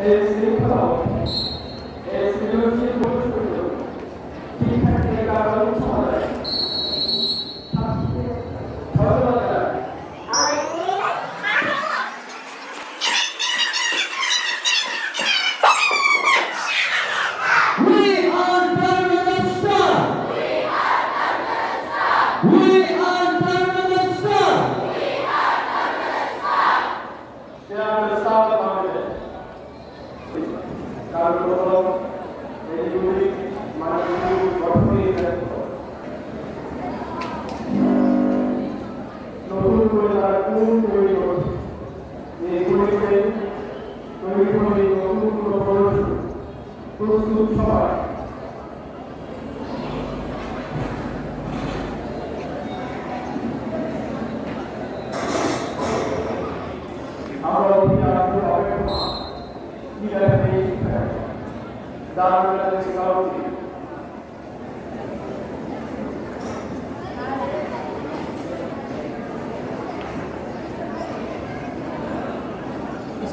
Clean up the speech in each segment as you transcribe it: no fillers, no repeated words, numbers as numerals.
এই শৃঙ্খলা এই সৃজনশীল বৈশিষ্ট্য শিক্ষার্থীদের কারণ সমাধান ধন্যবাদ। নতুন করে তারা কোন তৈরি করছে এগুলিতে তৈরি করে নতুন কোনো প্রস্তুত সবাই আমরা অপেক্ষা কি দাঁড়ানো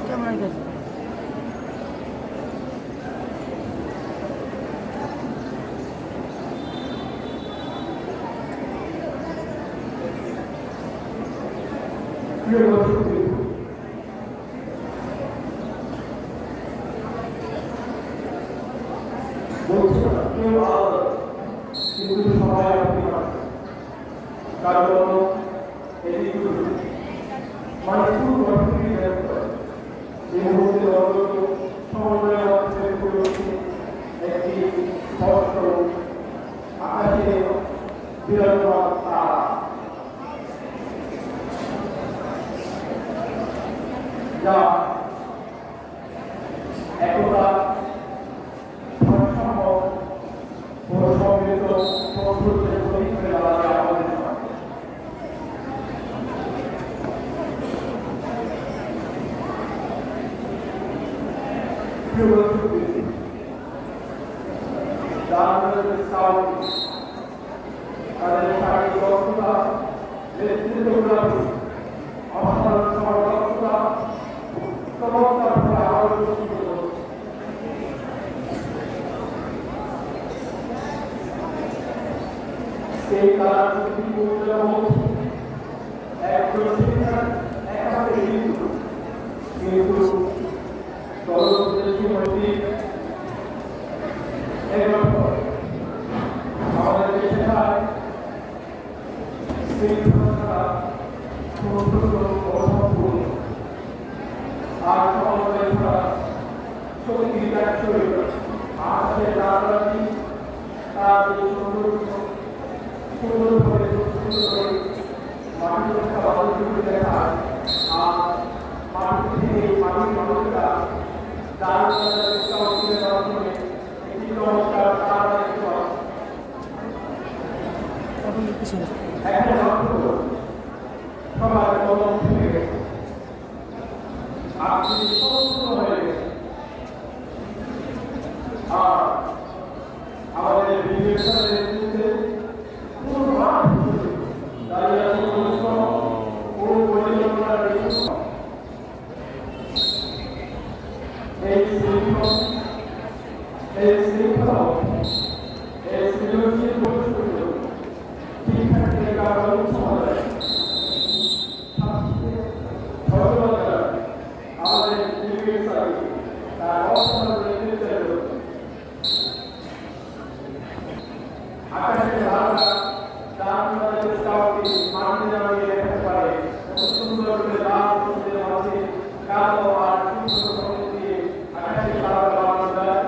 Camera guys. কিন্তু সবাই আপনি কারণ এদিকে মানে খুব এই মুহূর্তে সমন্বয় একটি স্পষ্ট আকাশে বিরাজমান তারা যা একতা ভারসাম্য ও সমৃদ্ধ বন্ধুত্বের প্রতীক হয়ে দাঁড়াবে আমাদের সমাজে। তাদের শারীরিক দক্ষতা নেতৃত্ব অসাধারণ সমর্থকতা চমৎকার সেই তারা একজন শিক্ষার একাধারে কিন্তু দলদেশী মৈত্রী আমাদের দেশে শৃঙ্খলা আর সমন্বয় ছাড়া শক্তি ত্যাগ আর সে রাজনীতি তার সুন্দরভাবে মানুষের বাধা দেখা আর মানুষ থেকে মানুষরা দান মাধ্যমে একটি চমৎকার সবার কদম থেকে গেছে আপনি সমস্ত হয়ে গেছে আর আমাদের বিবেচনার নেতৃত্বে পুরো মাঠ দাঁড়িয়ে আছে ও পরিচালনার এই শৃঙ্খলা এই সৃজনশীল বৈশিষ্ট্য শিক্ষার্থীদের কারণ সমাধান ধন্যবাদ। আমাদের তার অসাধারণ নেতৃত্বের আকাশের ধারণা দান মানতে জানিয়ে রাখতে পারে সুন্দর করে লাল মাঝে কালো আর সুন্দর দিয়ে আকাশের ধারণা বানানো যায়।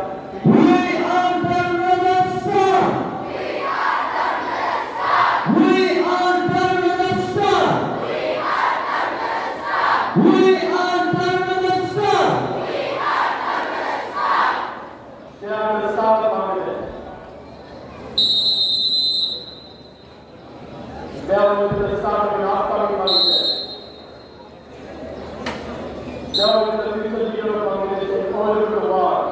Down to the start of an upcoming Bangladesh. Down to the future leader of Bangladesh and all over the world.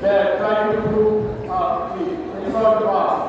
They are trying to prove in front of us